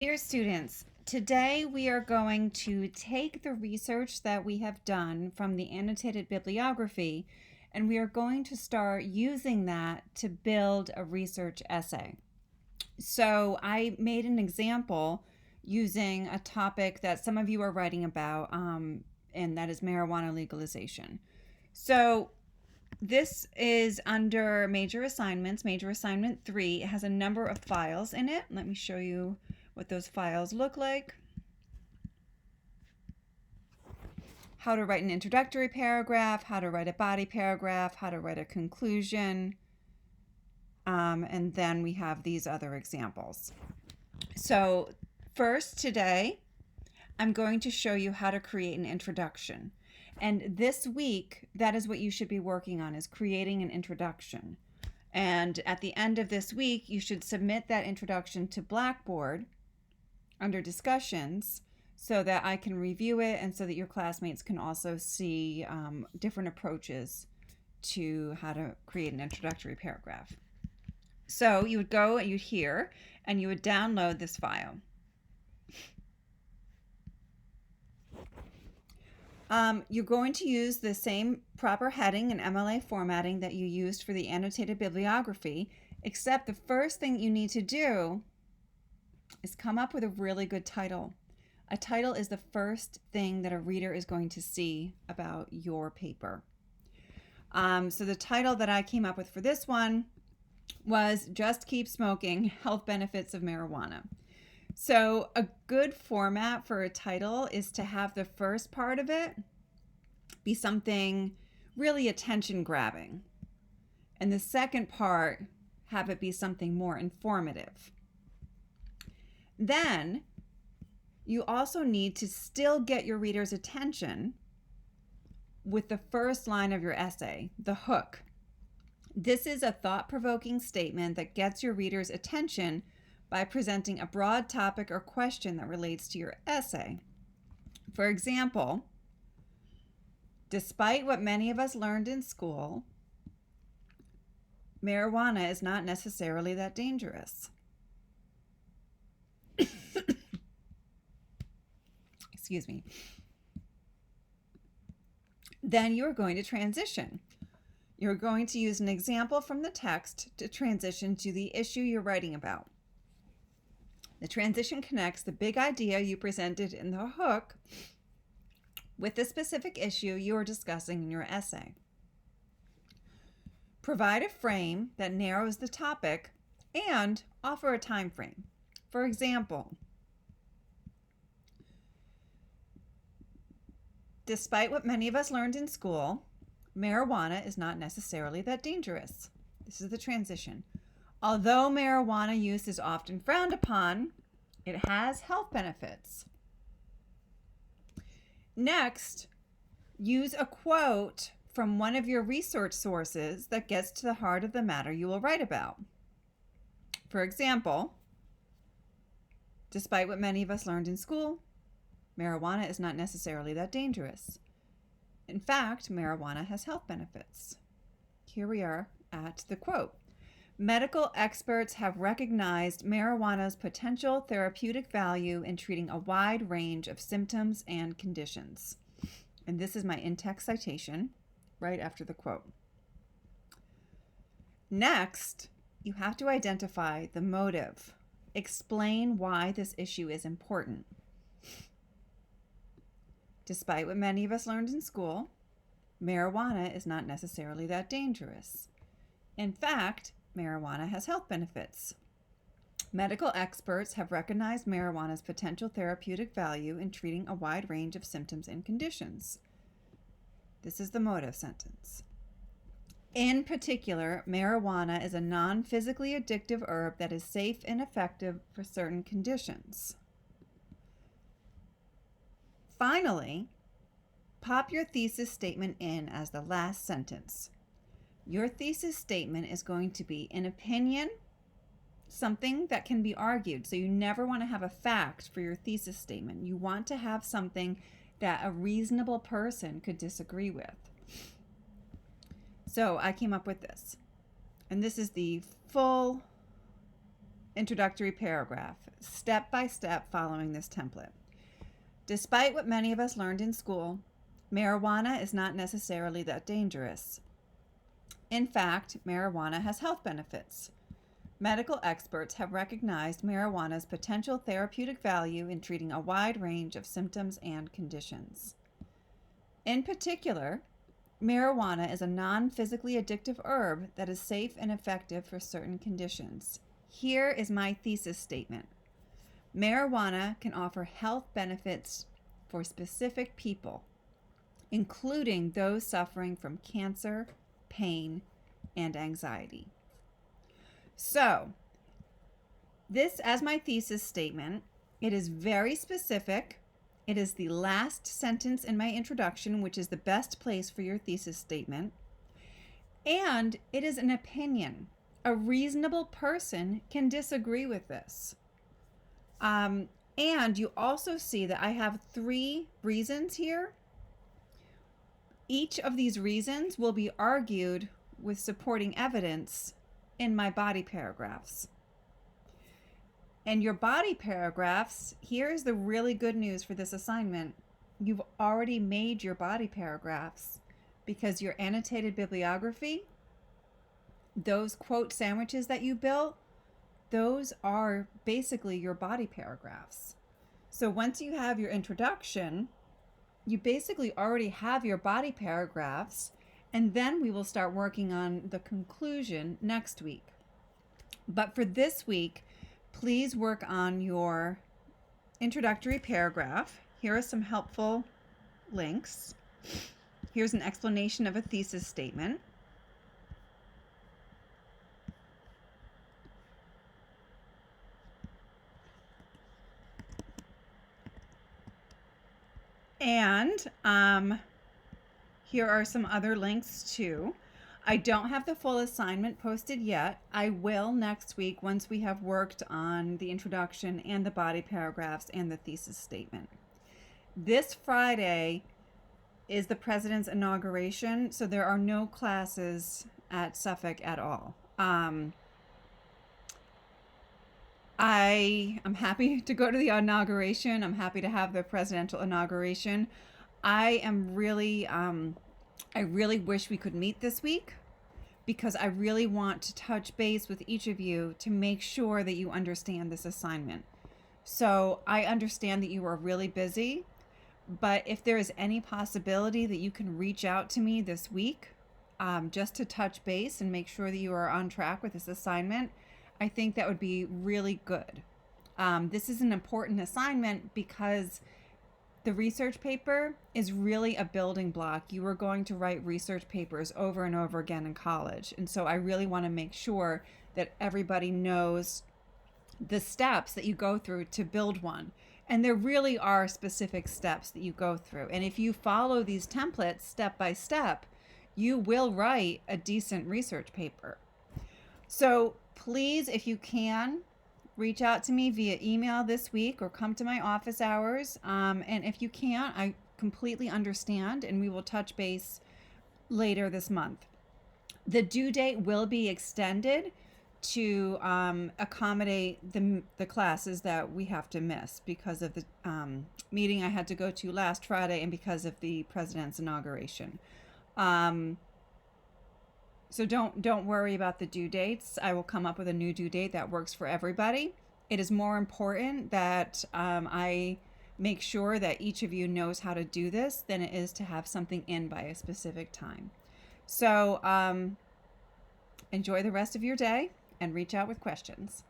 Dear students, today we are going to take the research that we have done from the annotated bibliography and we are going to start using that to build a research essay. So I made an example using a topic that some of you are writing about, and that is marijuana legalization. So this is under major assignments, major assignment 3. It has a number of files in it. Let me show you what those files look like. How to write an introductory paragraph, how to write a body paragraph, how to write a conclusion, and then we have these other examples. So first today, I'm going to show you how to create an introduction. And this week, that is what you should be working on, is creating an introduction. And at the end of this week, you should submit that introduction to Blackboard under discussions so that I can review it and so that your classmates can also see different approaches to how to create an introductory paragraph. So you would go and you'd here and you would download this file. You're going to use the same proper heading and MLA formatting that you used for the annotated bibliography, except the first thing you need to do is come up with a really good title. A title is the first thing that a reader is going to see about your paper. So the title that I came up with for this one was Just Keep Smoking, Health Benefits of Marijuana. So a good format for a title is to have the first part of it be something really attention grabbing, and the second part have it be something more informative. Then you also need to still get your reader's attention with the first line of your essay, the hook. This is a thought-provoking statement that gets your reader's attention by presenting a broad topic or question that relates to your essay. For example, despite what many of us learned in school, marijuana is not necessarily that dangerous. Excuse me. Then you're going to transition. You're going to use an example from the text to transition to the issue you're writing about. The transition connects the big idea you presented in the hook with the specific issue you are discussing in your essay. Provide a frame that narrows the topic and offer a time frame. For example, despite what many of us learned in school, marijuana is not necessarily that dangerous. This is the transition. Although marijuana use is often frowned upon, it has health benefits. Next, use a quote from one of your research sources that gets to the heart of the matter you will write about. For example, despite what many of us learned in school, marijuana is not necessarily that dangerous. In fact, marijuana has health benefits. Here we are at the quote. Medical experts have recognized marijuana's potential therapeutic value in treating a wide range of symptoms and conditions. And this is my in-text citation right after the quote. Next, you have to identify the motive. Explain why this issue is important. Despite what many of us learned in school, marijuana is not necessarily that dangerous. In fact, marijuana has health benefits. Medical experts have recognized marijuana's potential therapeutic value in treating a wide range of symptoms and conditions. This is the motive sentence. In particular, marijuana is a non-physically addictive herb that is safe and effective for certain conditions. Finally, pop your thesis statement in as the last sentence. Your thesis statement is going to be an opinion, something that can be argued. So you never want to have a fact for your thesis statement. You want to have something that a reasonable person could disagree with. So I came up with this. And this is the full introductory paragraph, step by step following this template. Despite what many of us learned in school, marijuana is not necessarily that dangerous. In fact, marijuana has health benefits. Medical experts have recognized marijuana's potential therapeutic value in treating a wide range of symptoms and conditions. In particular, marijuana is a non-physically addictive herb that is safe and effective for certain conditions. Here is my thesis statement. Marijuana can offer health benefits for specific people, including those suffering from cancer, pain, and anxiety. So, this as my thesis statement, it is very specific. It is the last sentence in my introduction, which is the best place for your thesis statement. And it is an opinion. A reasonable person can disagree with this. And you also see that I have 3 reasons here. Each of these reasons will be argued with supporting evidence in my body paragraphs. And your body paragraphs, here's the really good news for this assignment. You've already made your body paragraphs because your annotated bibliography, those quote sandwiches that you built, those are basically your body paragraphs. So once you have your introduction, you basically already have your body paragraphs, and then we will start working on the conclusion next week. But for this week, please work on your introductory paragraph. Here are some helpful links. Here's an explanation of a thesis statement. And here are some other links too. I don't have the full assignment posted yet. I will next week once we have worked on the introduction and the body paragraphs and the thesis statement. This Friday is the president's inauguration, so there are no classes at Suffolk at all. I am happy to go to the inauguration. I'm happy to have the presidential inauguration. I really wish we could meet this week because I really want to touch base with each of you to make sure that you understand this assignment. So I understand that you are really busy, but if there is any possibility that you can reach out to me this week just to touch base and make sure that you are on track with this assignment, I think that would be really good. This is an important assignment because the research paper is really a building block. You are going to write research papers over and over again in college. And so I really want to make sure that everybody knows the steps that you go through to build one. And there really are specific steps that you go through. And if you follow these templates step by step, you will write a decent research paper. So please, if you can, reach out to me via email this week or come to my office hours. And if you can't, I completely understand, and we will touch base later this month. The due date will be extended to accommodate the classes that we have to miss because of the meeting I had to go to last Friday and because of the president's inauguration. So don't worry about the due dates. I will come up with a new due date that works for everybody. It is more important that I make sure that each of you knows how to do this than it is to have something in by a specific time. So enjoy the rest of your day and reach out with questions.